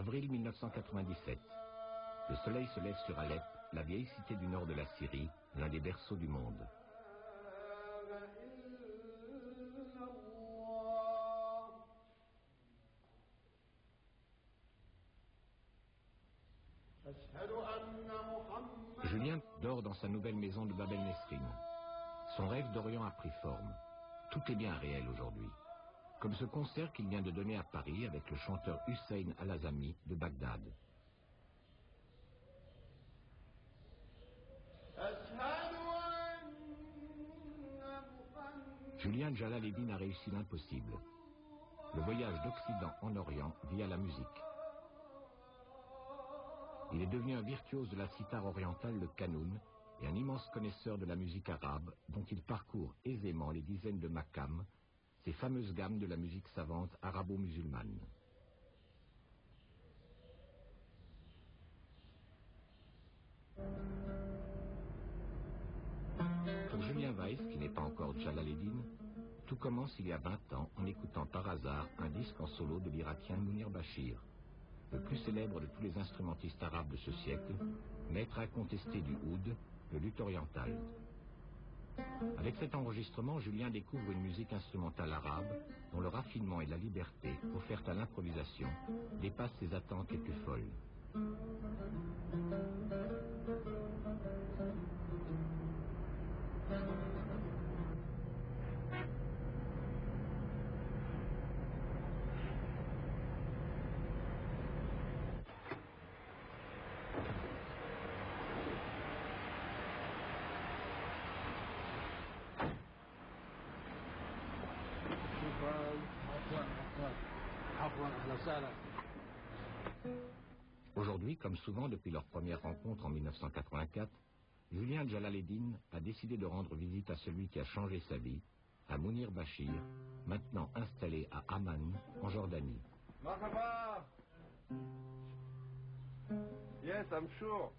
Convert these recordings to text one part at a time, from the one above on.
Avril 1997. Le soleil se lève sur Alep, la vieille cité du nord de la Syrie, l'un des berceaux du monde. Julien dort dans sa nouvelle maison de Bab el-Nesrine. Son rêve d'Orient a pris forme. Tout est bien réel aujourd'hui. Comme ce concert qu'il vient de donner à Paris avec le chanteur Hussein Al-Azami de Bagdad. Julien Djalaleddine a réussi l'impossible. Le voyage d'Occident en Orient via la musique. Il est devenu un virtuose de la sitar orientale, le qanoun, et un immense connaisseur de la musique arabe, dont il parcourt aisément les dizaines de maqams, ces fameuses gammes de la musique savante arabo-musulmane. Pour Julien Weiss, qui n'est pas encore Djalaleddine, tout commence il y a 20 ans en écoutant par hasard un disque en solo de l'Irakien Mounir Bachir, le plus célèbre de tous les instrumentistes arabes de ce siècle, maître incontesté du oud, le luth oriental. Avec cet enregistrement, Julien découvre une musique instrumentale arabe dont le raffinement et la liberté, offerte à l'improvisation, dépassent ses attentes les plus folles. Aujourd'hui, comme souvent depuis leur première rencontre en 1984, Julien Djalaleddine a décidé de rendre visite à celui qui a changé sa vie, à Mounir Bachir, maintenant installé à Amman, en Jordanie. Marhaba! Yes, I'm sure.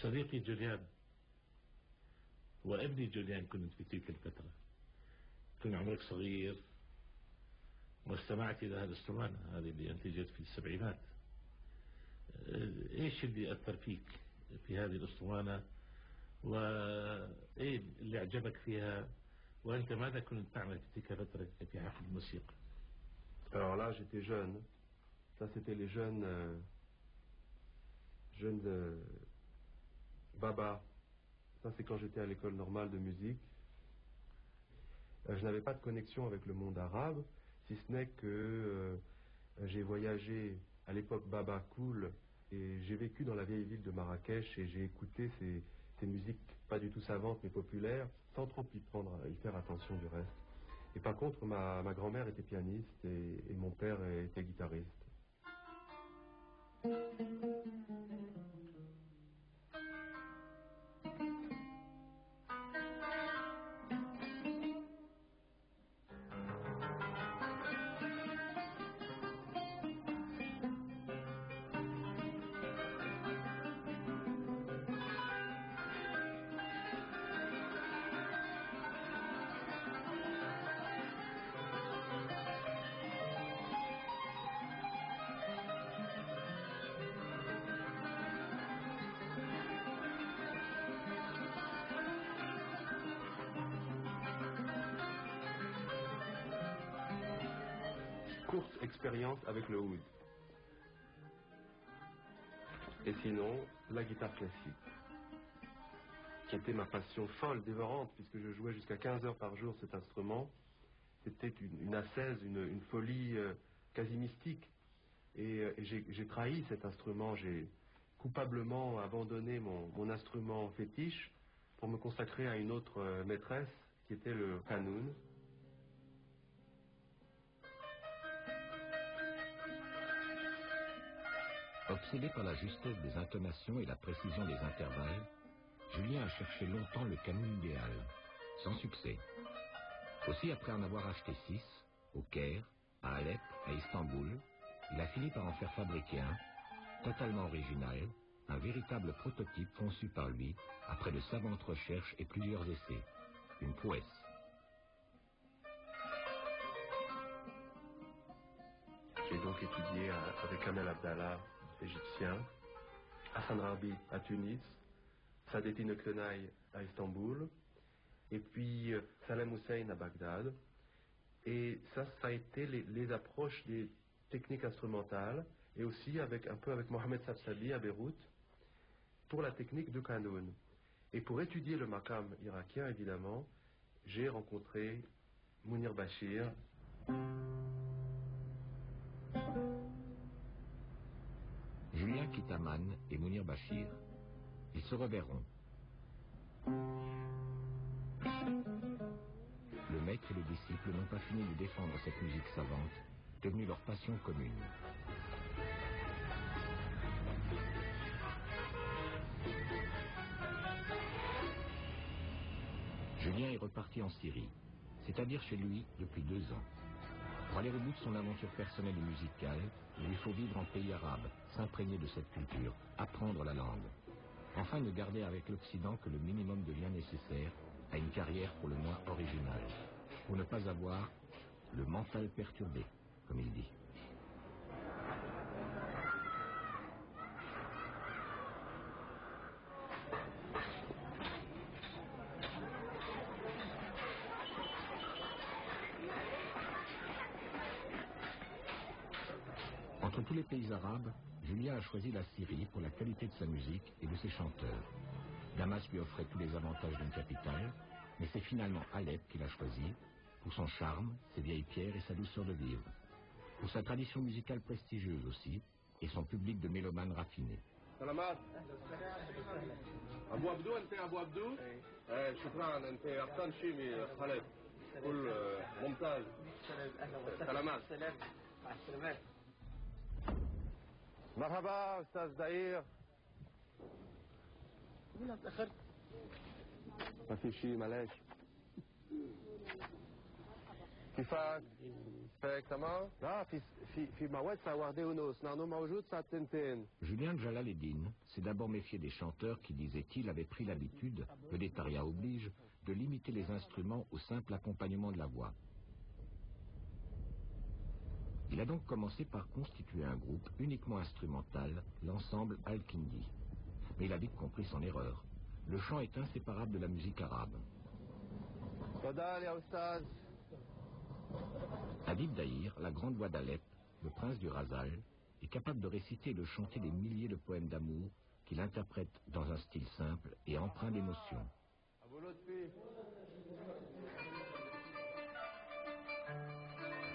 صديقي جوليان وابني جوليان كنت في تلك الفترة. كان عمرك صغير واستمعت إلى هذه الأسطوانة هذه اللي أنتجت في السبعينات. إيش اللي أثر فيك في هذه الأسطوانة وإيه اللي أعجبك فيها وأنت ماذا كنت تعمل في تلك الفترة في حفل الموسيقى؟ Alors là, j'étais jeune. Ça, c'était les jeunes Baba. Ça, c'est quand j'étais à l'école normale de musique. Je n'avais pas de connexion avec le monde arabe, si ce n'est que j'ai voyagé à l'époque Baba Cool et j'ai vécu dans la vieille ville de Marrakech et j'ai écouté ces musiques pas du tout savantes mais populaires sans trop y faire attention du reste. Et par contre, ma grand-mère était pianiste et mon père était guitariste. courte expérience avec le oud. Et sinon, la guitare classique, qui était ma passion folle, dévorante, puisque je jouais jusqu'à 15 heures par jour cet instrument. C'était une ascèse, une folie quasi mystique. Et j'ai trahi cet instrument, j'ai coupablement abandonné mon instrument fétiche pour me consacrer à une autre maîtresse, qui était le qanun. Obsédé par la justesse des intonations et la précision des intervalles, Julien a cherché longtemps le qanun idéal, sans succès. Aussi, après en avoir acheté 6, au Caire, à Alep, à Istanbul, il a fini par en faire fabriquer un, totalement original, un véritable prototype conçu par lui, après de savantes recherches et plusieurs essais. Une prouesse. J'ai donc étudié avec Kamel Abdallah, égyptien, Hassan Rabi à Tunis, Saadettin Öktenay à Istanbul, et puis Salem Hussein à Bagdad. Et ça a été les approches des techniques instrumentales, et aussi un peu avec Mohamed Sabsabi à Beyrouth, pour la technique de qanun. Et pour étudier le maqam irakien, évidemment, j'ai rencontré Mounir Bachir. Julien quitte Amman et Mounir Bachir. Ils se reverront. Le maître et le disciple n'ont pas fini de défendre cette musique savante, devenue leur passion commune. Julien est reparti en Syrie, c'est-à-dire chez lui depuis 2 ans. Pour aller au bout de son aventure personnelle et musicale, il lui faut vivre en pays arabe, s'imprégner de cette culture, apprendre la langue. Enfin, ne garder avec l'Occident que le minimum de liens nécessaires à une carrière pour le moins originale, pour ne pas avoir le mental perturbé, comme il dit. Entre tous les pays arabes, Julien a choisi la Syrie pour la qualité de sa musique et de ses chanteurs. Damas lui offrait tous les avantages d'une capitale, mais c'est finalement Alep qu'il a choisi, pour son charme, ses vieilles pierres et sa douceur de vivre. Pour sa tradition musicale prestigieuse aussi, et son public de mélomanes raffinés. سلامات ابو عبدو انت ابو عبدو شكرا انت ابطال شيمي خالد كل ممتاز سلامات مع السلامات مرحبا استاذ داير هنا تاخرت ما في شيء معلش كيفك فيك تمام لا في مواد سواردي ونص نحن موجود ساعة 2. Julien Djalaleddine s'est d'abord méfié des chanteurs qui, disait-il, avaient pris l'habitude, Vedetaria oblige, de limiter les instruments au simple accompagnement de la voix. Il a donc commencé par constituer un groupe uniquement instrumental, l'ensemble Al-Kindi. Mais il a vite compris son erreur. Le chant est inséparable de la musique arabe. Habib Dahir, la grande voix d'Alep, le prince du Razal, est capable de réciter et de chanter des milliers de poèmes d'amour qu'il interprète dans un style simple et empreint d'émotion.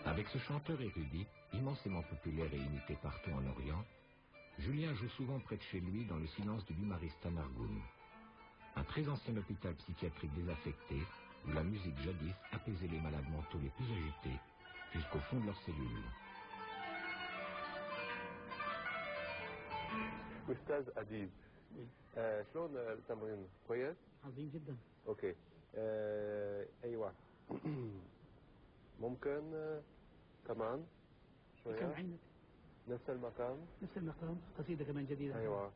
Avec ce chanteur érudit, immensément populaire et imité partout en Orient, Julien joue souvent près de chez lui dans le silence du Bimaristan Argoun, un très ancien hôpital psychiatrique désaffecté où la musique jadis apaisait les malades mentaux les plus agités jusqu'au fond de leurs cellules. أستاذ أديب شلون التمرين كويس؟ عظيم جدا. اوكي ايوه ممكن كمان شوية كم عندك؟ نفس المقام نفس المقام قصيدة كمان جديدة. ايوه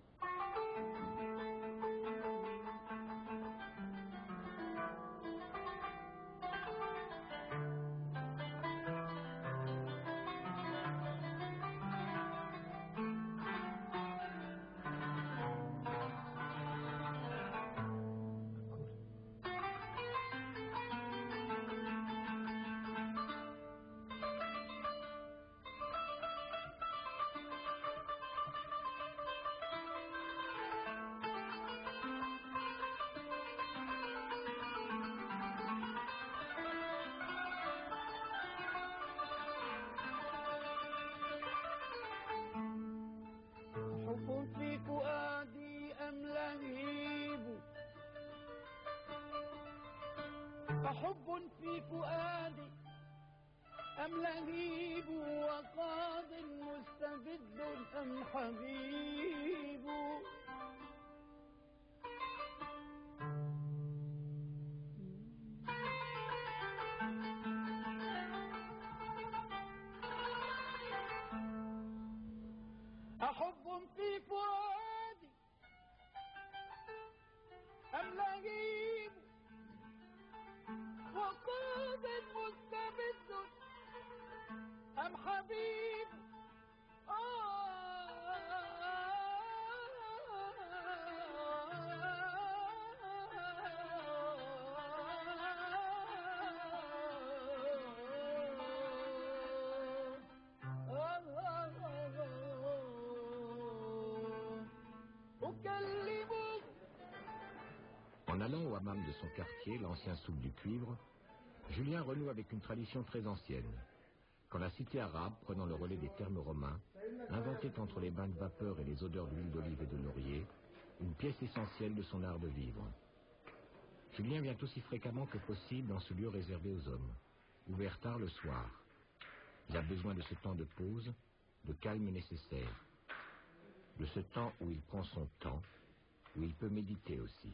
أحب في فؤادي أم لهيب وقاض مستبد أم حبيب أحب في فؤادي أم لهيب وقاض مستبد أم حبيب En allant au hammam de son quartier, l'ancien souk du cuivre, Julien renoue avec une tradition très ancienne. Quand la cité arabe, prenant le relais des termes romains, inventait entre les bains de vapeur et les odeurs d'huile d'olive et de laurier, une pièce essentielle de son art de vivre. Julien vient aussi fréquemment que possible dans ce lieu réservé aux hommes, ouvert tard le soir. Il a besoin de ce temps de pause, de calme nécessaire, de ce temps où il prend son temps, où il peut méditer aussi.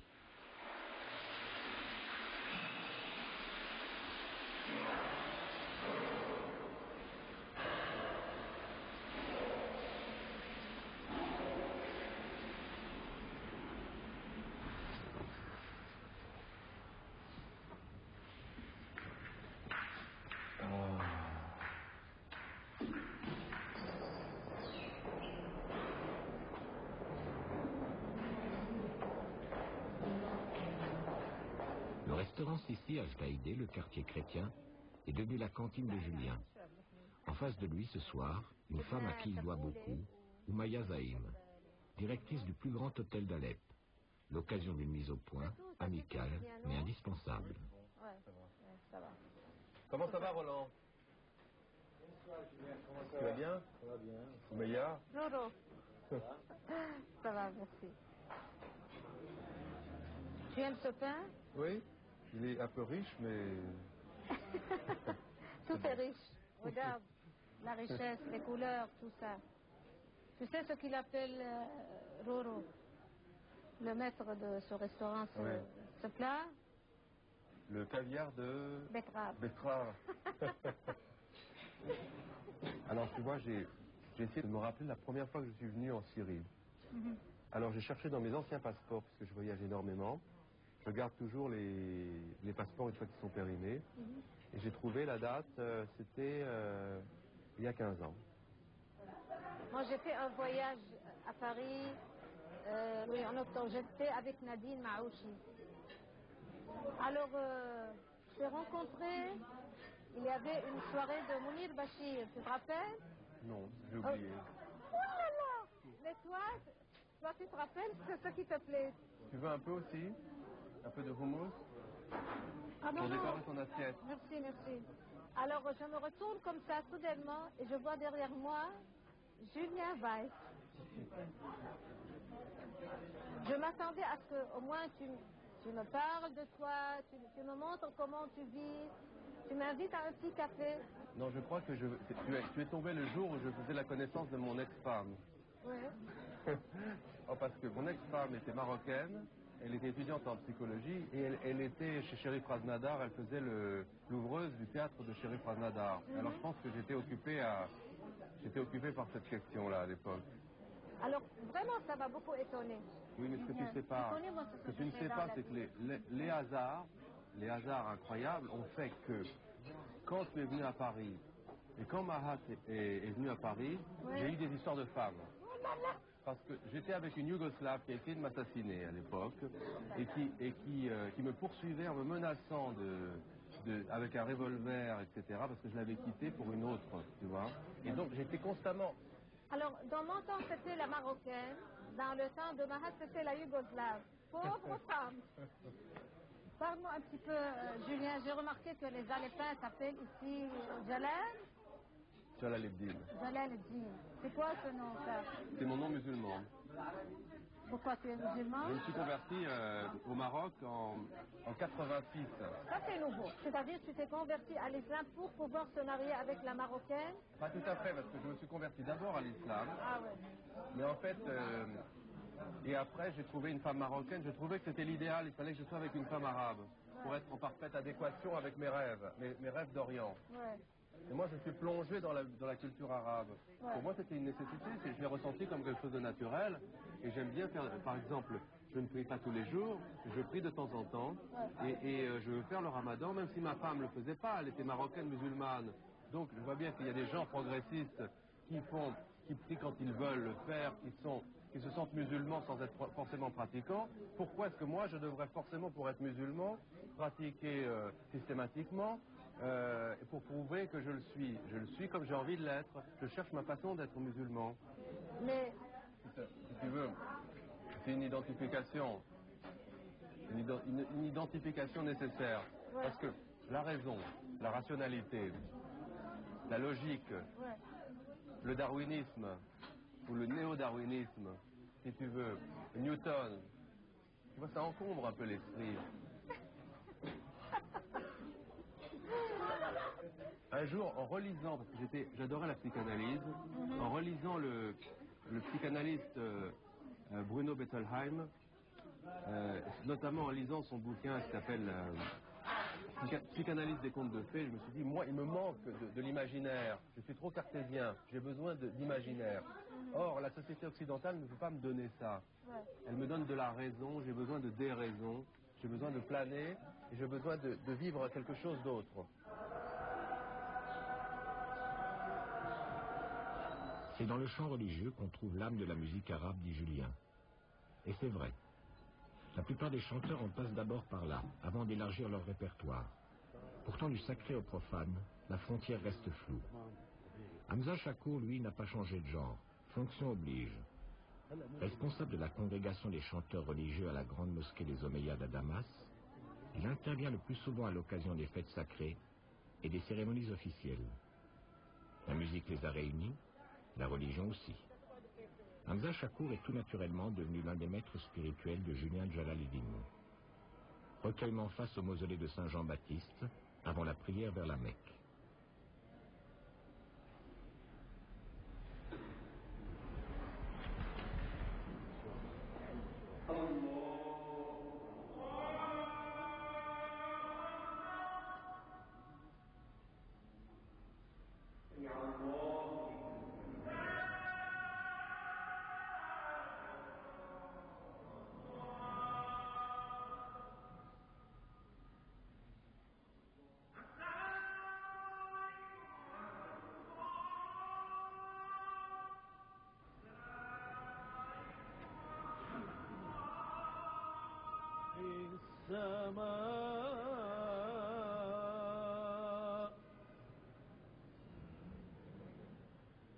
Le restaurant Sissi à Jdaïdé, le quartier chrétien, est devenu la cantine de Julien. En face de lui, ce soir, une femme à qui il doit beaucoup, Oumaya Zaïm, directrice du plus grand hôtel d'Alep. L'occasion d'une mise au point, amicale, mais indispensable. Ça va. Comment ça va, Roland? Tu vas bien? Ça va bien. Oumaya? Roro. Ça va, merci. Tu aimes ce pain? Oui, il est un peu riche, mais... Tout est riche. Regarde, la richesse, les couleurs, tout ça. Tu sais ce qu'il appelle Roro, le maître de ce restaurant, ce plat? Le caviar de... Betterave. Betterave. Alors, tu vois, j'ai essayé de me rappeler la première fois que je suis venu en Syrie. Alors, j'ai cherché dans mes anciens passeports, puisque je voyage énormément. Je garde toujours les passeports une fois qu'ils sont périmés. Et j'ai trouvé la date, c'était il y a 15 ans. Moi, j'ai fait un voyage à Paris, oui, en octobre. J'étais avec Nadine Maouchi. Alors, j'ai rencontré, il y avait une soirée de Mounir Bachir, tu te rappelles? Non, j'ai oublié. Oh là là! Mais toi, tu te rappelles, c'est ce qui te plaît? Tu veux un peu aussi? Un peu de hummus? Ah non, Pour non. décorer ton assiette. Merci, merci. Alors, je me retourne comme ça, soudainement, et je vois derrière moi Julien Weiss. Je m'attendais à ce qu'au moins tu me parles de toi, tu me montres comment tu vis, tu m'invites à un petit café. Non, je crois que tu es tombé le jour où je faisais la connaissance de mon ex-femme. Oui. Oh, parce que mon ex-femme était marocaine, elle était étudiante en psychologie et elle était chez Chérif Raznadar, elle faisait l'ouvreuse du théâtre de Chérif Raznadar. Alors je pense que j'étais occupé par cette question-là à l'époque. Alors vraiment, ça m'a beaucoup étonné. Oui, mais ce que tu sais pas, ce que tu ne sais pas, c'est que les hasards incroyables ont fait que quand tu es venu à Paris et quand Mahat est venu à Paris, j'ai eu des histoires de femmes. Parce que j'étais avec une Yougoslave qui a essayé de m'assassiner à l'époque et qui me poursuivait en me menaçant avec un revolver, etc. parce que je l'avais quitté pour une autre, tu vois. Et donc j'étais constamment... Alors, dans mon temps, c'était la marocaine. Dans le temps de Mahat, c'était la Yougoslave. Pauvre femme. Parle-moi un petit peu, Julien. J'ai remarqué que les Alepins s'appellent ici Jalal. Jalal Eddin. Jalal Eddin. C'est quoi ce nom, ça? C'est mon nom musulman. Pourquoi tu es musulman? Je me suis converti au Maroc en 86. Ça c'est nouveau. C'est-à-dire que tu t'es converti à l'islam pour pouvoir se marier avec la marocaine? Pas tout à fait, parce que je me suis converti d'abord à l'islam. Ah ouais. Mais en fait, et après j'ai trouvé une femme marocaine. Je trouvais que c'était l'idéal. Il fallait que je sois avec une femme arabe pour être en parfaite adéquation avec mes rêves, mes rêves d'Orient. Ouais. Et moi, je suis plongé dans la culture arabe. Ouais. Pour moi, c'était une nécessité. Je l'ai ressenti comme quelque chose de naturel. Et j'aime bien faire, par exemple, je ne prie pas tous les jours, je prie de temps en temps. Et je veux faire le ramadan, même si ma femme ne le faisait pas. Elle était marocaine musulmane. Donc, je vois bien qu'il y a des gens progressistes qui prient quand ils veulent le faire, qui se sentent musulmans sans être forcément pratiquants. Pourquoi est-ce que moi, je devrais forcément, pour être musulman, pratiquer systématiquement pour prouver que je le suis? Je le suis comme j'ai envie de l'être. Je cherche ma façon d'être musulman. Mais Si tu veux, c'est une identification. Une identification nécessaire. Ouais. Parce que la raison, la rationalité, la logique, ouais. le darwinisme ou le néo-darwinisme, si tu veux, Newton, tu vois, ça encombre un peu l'esprit. Un jour, en relisant, parce que j'adorais la psychanalyse, en relisant le psychanalyste Bruno Bettelheim, notamment en lisant son bouquin qui s'appelle Psychanalyse des contes de fées, je me suis dit, moi, il me manque de l'imaginaire. Je suis trop cartésien, j'ai besoin d'imaginaire. Or, la société occidentale ne peut pas me donner ça. Ouais. Elle me donne de la raison, j'ai besoin de déraison, j'ai besoin de planer, et j'ai besoin de vivre quelque chose d'autre. C'est dans le chant religieux qu'on trouve l'âme de la musique arabe, dit Julien. Et c'est vrai. La plupart des chanteurs en passent d'abord par là, avant d'élargir leur répertoire. Pourtant, du sacré au profane, la frontière reste floue. Hamza Chakour, lui, n'a pas changé de genre. Fonction oblige. Responsable de la congrégation des chanteurs religieux à la grande mosquée des Omeyyades à Damas, il intervient le plus souvent à l'occasion des fêtes sacrées et des cérémonies officielles. La musique les a réunis, la religion aussi. Hamza Chakour est tout naturellement devenu l'un des maîtres spirituels de Julien Djalaleddine. Recueillement face au mausolée de Saint Jean-Baptiste, avant la prière vers la Mecque. السماء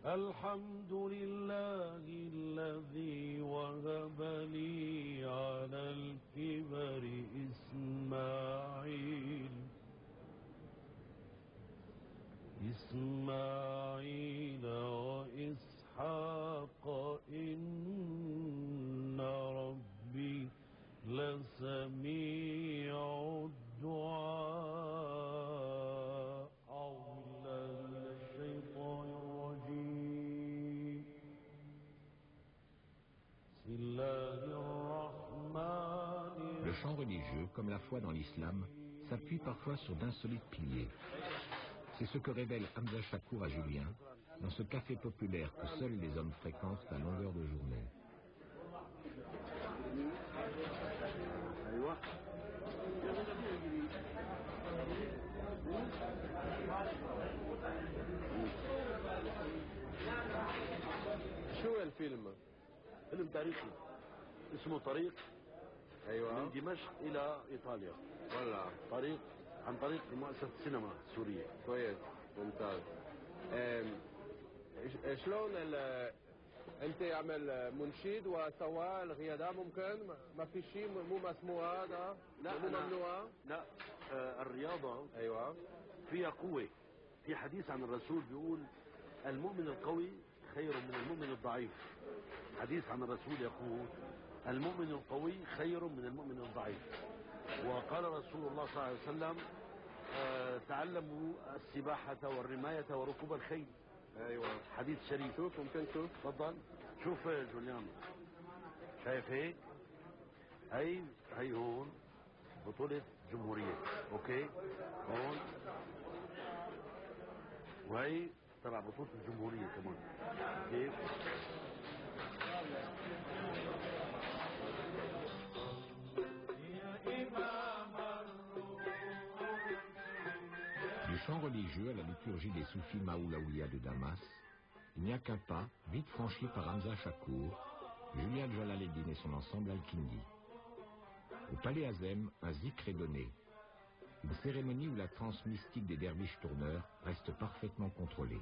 الحمد لله الذي وهب لي على الكبر إسماعيل وإسحاق إن ربي لسميع الدعاء أعوذ بالله من الشيطان الرجيم بسم الله الرحمن Le chant religieux, comme la foi dans l'islam, s'appuie parfois sur d'insolites piliers. C'est ce que révèle Hamza Chakour à Julien, dans ce café populaire que seuls les hommes fréquentent à longueur de journée. شو الفيلم؟ فيلم تاريخي اسمه طريق ايوه من دمشق إلى إيطاليا ولا عن طريق مؤسسة السينما السورية. كويس ممتاز. شلون انت عمل منشد وسواء الغيادة ممكن ما في شيء مو مسموع هذا مو ممنوع؟ لا الرياضة ايوه فيها قوة. في حديث عن الرسول بيقول المؤمن القوي خير من المؤمن الضعيف. حديث عن الرسول يقول المؤمن القوي خير من المؤمن الضعيف. وقال رسول الله صلى الله عليه وسلم تعلموا السباحة والرماية وركوب الخيل. ايوه حديث شريف. شوف ممكن تشوف. تفضل شوف يا جوليان، شايف هيك؟ هي هون بطولة جمهورية، اوكي؟ هون وهي تبع بطولة الجمهورية كمان، كيف؟ Du chant religieux à la liturgie des soufis Maoulaoulia de Damas, il n'y a qu'un pas, vite franchi par Hamza Chakour, Julian Jalaleddin et son ensemble Al-Kindi. Au palais Azem, un zikr est donné. Une cérémonie où la transe mystique des derviches tourneurs reste parfaitement contrôlée.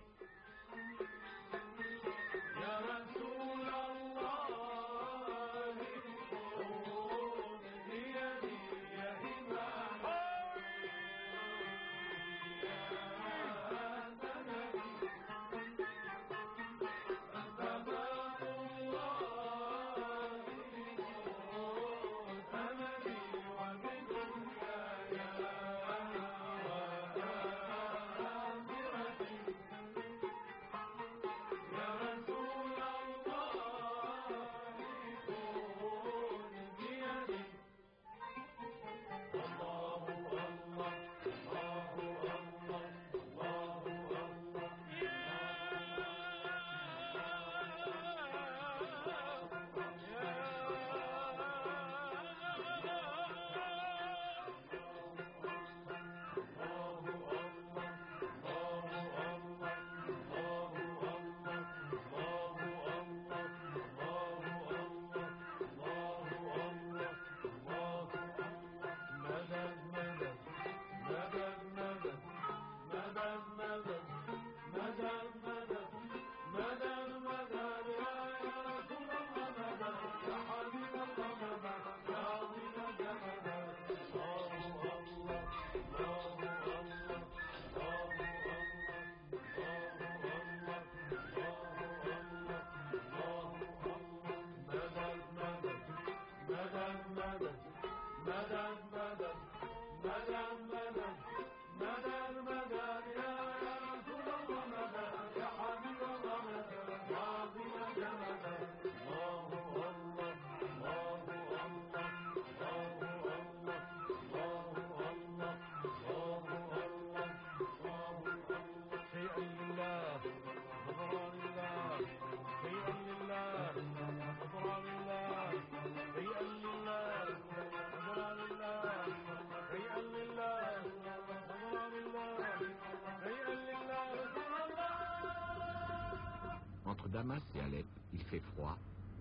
Entre Damas et Alep, il fait froid,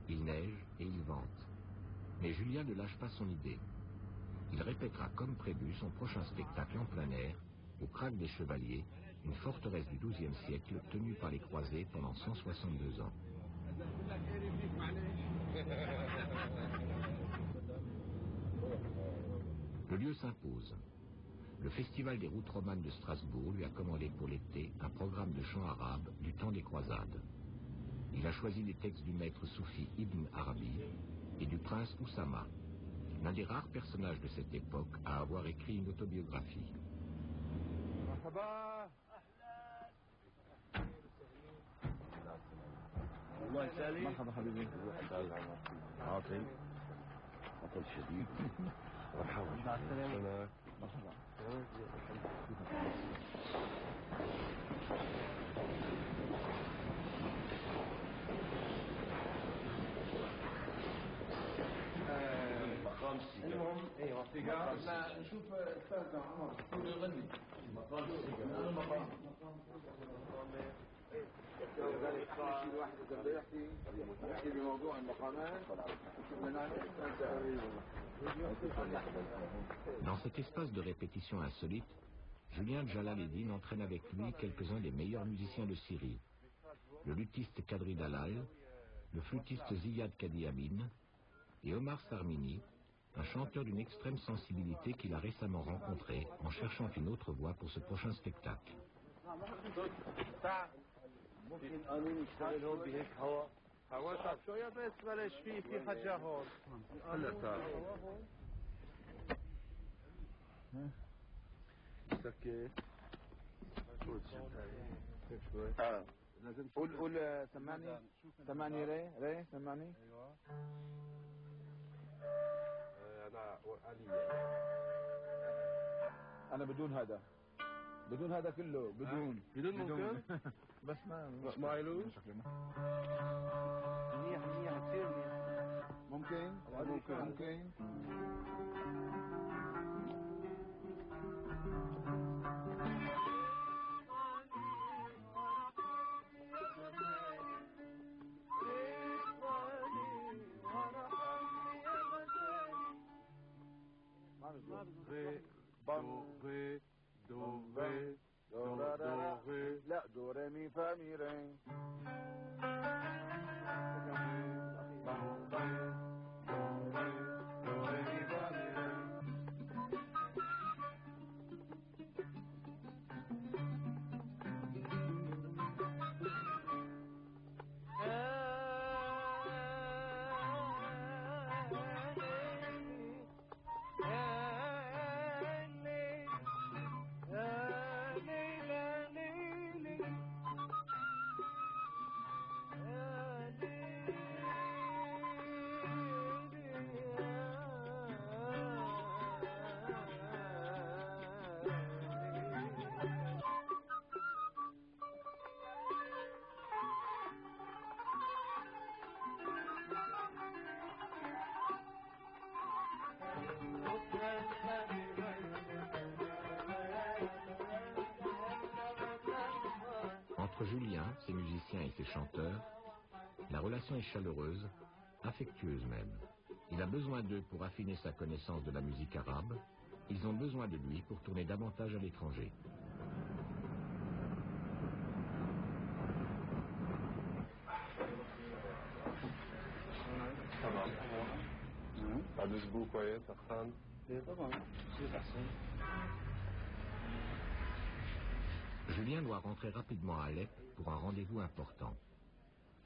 il neige et il vente. Mais Julian ne lâche pas son idée. Il répétera comme prévu son prochain spectacle en plein air, au Krag des Chevaliers, une forteresse du XIIe siècle tenue par les croisés pendant 162 ans. Le lieu s'impose. Le Festival des routes romanes de Strasbourg lui a commandé pour l'été un programme de chants arabes du temps des croisades. Il a choisi les textes du maître soufi Ibn Arabi et du prince Oussama, l'un des rares personnages de cette époque à avoir écrit une autobiographie. مرحبا حبيبي. عاطل عطل شديد. مرحبا. مع السلامة. مرحبا. مقام السيجار. المهم ايوه السيجار. نشوف استاذ عمر كله يغني. مقام السيجار. مقام. Dans cet espace de répétition insolite, Julian Jalaleddin entraîne avec lui quelques-uns des meilleurs musiciens de Syrie. Le luthiste Kadri Dalal, le flûtiste Ziyad Kadiamin et Omar Sarmini, un chanteur d'une extrême sensibilité qu'il a récemment rencontré en cherchant une autre voix pour ce prochain spectacle. ممكن قانون يشتغل هون بهيك هواء حواسك شوية بس بلاش في حاجة هون هلا صار سكت شوي لازم قول سمعني ري سمعني. ايوه انا علي انا بدون هذا كله بدون ممكن بس ما يلوش منيح كثير منيح. ممكن لا دو ري مي فا مي ري. Entre Julien, ses musiciens et ses chanteurs, la relation est chaleureuse, affectueuse même. Il a besoin d'eux pour affiner sa connaissance de la musique arabe. Ils ont besoin de lui pour tourner davantage à l'étranger. بعد اسبوع كويس سخان طبعا كثير احسن. Julien doit rentrer rapidement à Alep pour un rendez-vous important.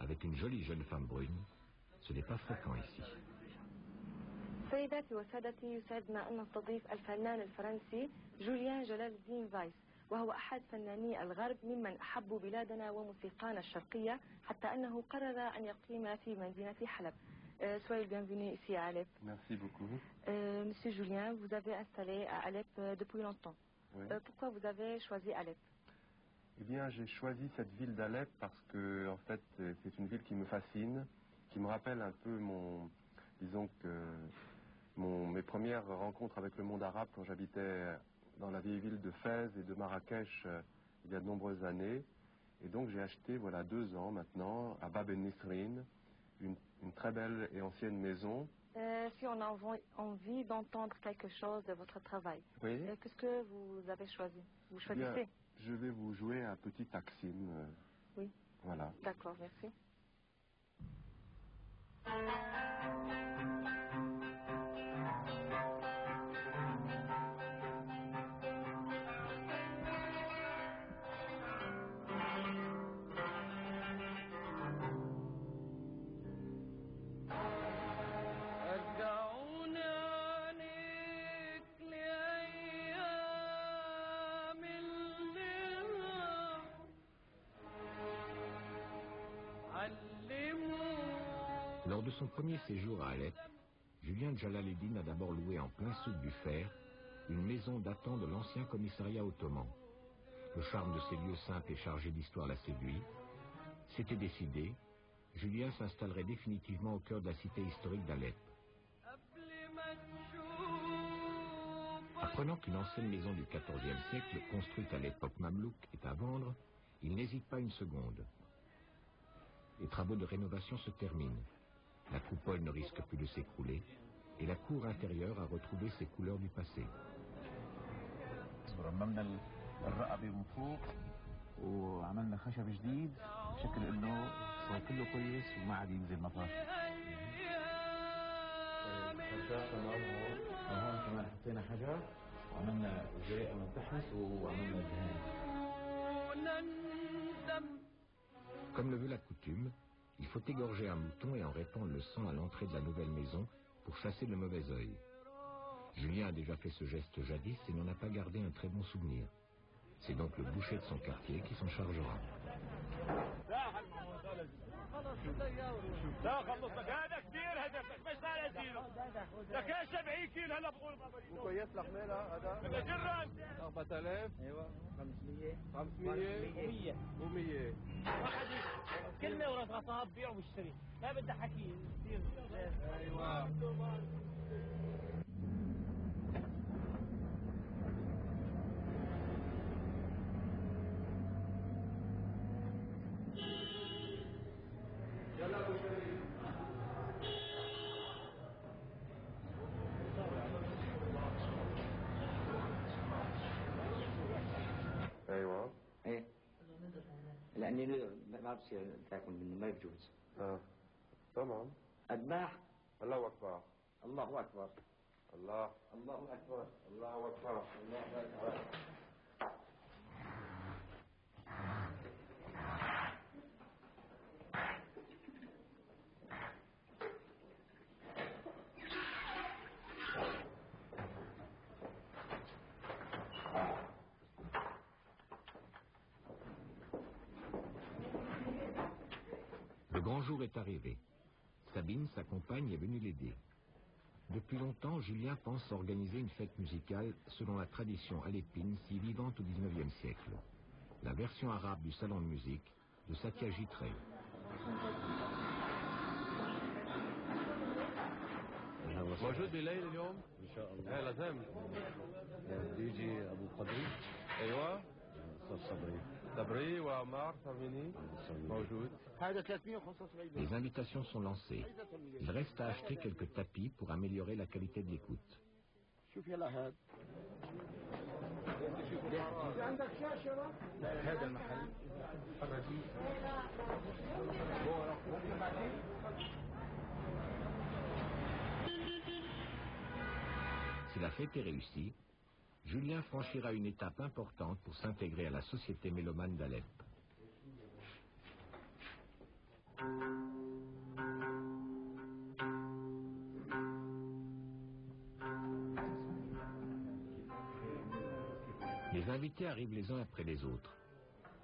Avec une jolie jeune femme brune, ce n'est pas fréquent ici. سيداتي وسادتي، يسعدنا أن نستضيف الفنان الفرنسي جوليان جلال الدين فايس، وهو أحد فناني الغرب ممن أحبوا بلادنا وموسيقانا الشرقية حتى أنه قرر أن يقيم في مدينة حلب. Soyez le bienvenu ici à Alep. Merci beaucoup. Monsieur Julien, vous avez installé à Alep depuis longtemps. Oui. Pourquoi vous avez choisi Alep? Eh bien, j'ai choisi cette ville d'Alep parce que, en fait, c'est une ville qui me fascine, qui me rappelle un peu mes premières rencontres avec le monde arabe quand j'habitais dans la vieille ville de Fès et de Marrakech il y a de nombreuses années. Et donc, j'ai acheté, voilà, 2 ans maintenant, à Bab el Nisrin, une très belle et ancienne maison. Si on a envie d'entendre quelque chose de votre travail, Oui. Qu'est-ce que vous avez choisi? Vous choisissez? Bien, je vais vous jouer un petit Taksim. Oui. Voilà. D'accord, merci. Lors de son premier séjour à Alep, Julien Djalaluddin a d'abord loué en plein sud du Fer une maison datant de l'ancien commissariat ottoman. Le charme de ces lieux simples et chargés d'histoire l'a séduit. C'était décidé, Julien s'installerait définitivement au cœur de la cité historique d'Alep. Apprenant qu'une ancienne maison du XIVe siècle, construite à l'époque mamelouk, est à vendre, il n'hésite pas une seconde. Les travaux de rénovation se terminent. La coupole ne risque plus de s'écrouler et la cour intérieure a retrouvé ses couleurs du passé. رممنا الرقبة من فوق وعملنا خشب جديد بشكل انه صار كله كويس وما عاد ينزل مطر. هون كمان حطينا حجر وعملنا زي منتحس وعملنا دهان. Comme le veut la coutume, Il faut égorger un mouton et en répandre le sang à l'entrée de la nouvelle maison pour chasser le mauvais œil. Julien a déjà fait ce geste jadis et n'en a pas gardé un très bon souvenir. C'est donc le boucher de son quartier qui s'en chargera. لا خلصك هذا كثير هدفك مش لا ازيله لك 70 كيلو هلا بقول كويس لحميلة هذا بدك جرة 4000 ايوه 500 500 و100 كلمه ورا غصاب بيع واشتري ما بدها حكي كثير ايوه ايوه ايه لاني ما بصير تاكل منه ما بجوز تمام اذبح الله اكبر الله اكبر الله اكبر الله اكبر الله اكبر Le grand jour est arrivé. Sabine, sa compagne, est venue l'aider. Depuis longtemps, Julien pense organiser une fête musicale selon la tradition alépine si vivante au XIXe siècle. La version arabe du salon de musique de Satyajit Ray. موجود بليل اليوم ان شاء الله. ايه لازم بيجي ابو قدري ايوه صبري صبري وعمار صرميني موجود هذا 375 Les invitations sont lancées. Il reste à acheter quelques tapis pour améliorer la qualité de l'écoute. شوف يلا هذا عندك شاشة هذا المحل Si la fête est réussie, Julien franchira une étape importante pour s'intégrer à la société mélomane d'Alep. Les invités arrivent les uns après les autres,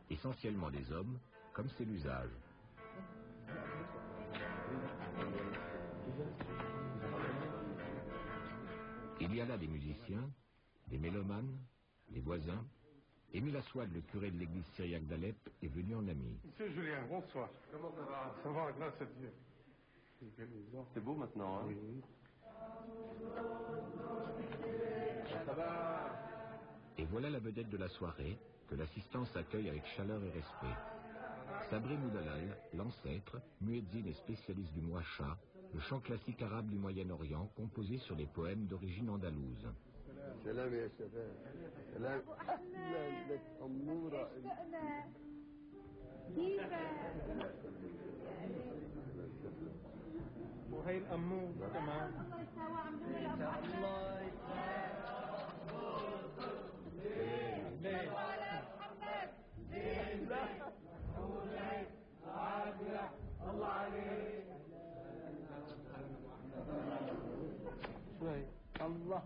essentiellement des hommes, comme c'est l'usage. Il y a là des musiciens, des mélomanes, des voisins. Émile Aswad, le curé de l'église syriaque d'Alep, est venu en ami. Monsieur Julien, bonsoir. Comment ça va? Ça va, grâce à Dieu. C'est beau maintenant, hein? Oui. Ça va? Et voilà la vedette de la soirée, que l'assistance accueille avec chaleur et respect. Sabri Moudalal, l'ancêtre, muezzin et spécialiste du mouacha, le chant classique arabe du Moyen-Orient, composé sur les poèmes d'origine andalouse. سلام يا شباب سلام اهلا بك اموره وهي الامور كمان الله الله عليك شوي الله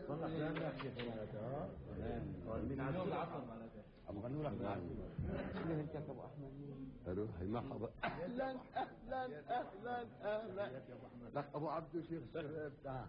والله كلام يحكي معناتها من عدو العصر معناتها ابو غنوا لك شنو انت ابو احمد الو هي مرحبا اهلا اهلا اهلا اهلا لك ابو عبدو شيخ الشباب تعال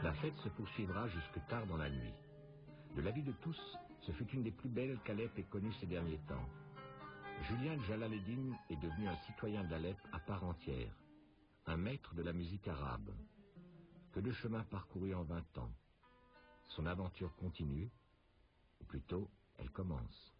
La fête se poursuivra jusque tard dans la nuit. De l'avis de tous, ce fut une des plus belles qu'Alep ait connues ces derniers temps. Julien Djalaleddin est devenu un citoyen d'Alep à part entière, un maître de la musique arabe. Que de chemin parcouru en 20 ans. Son aventure continue, ou plutôt, elle commence.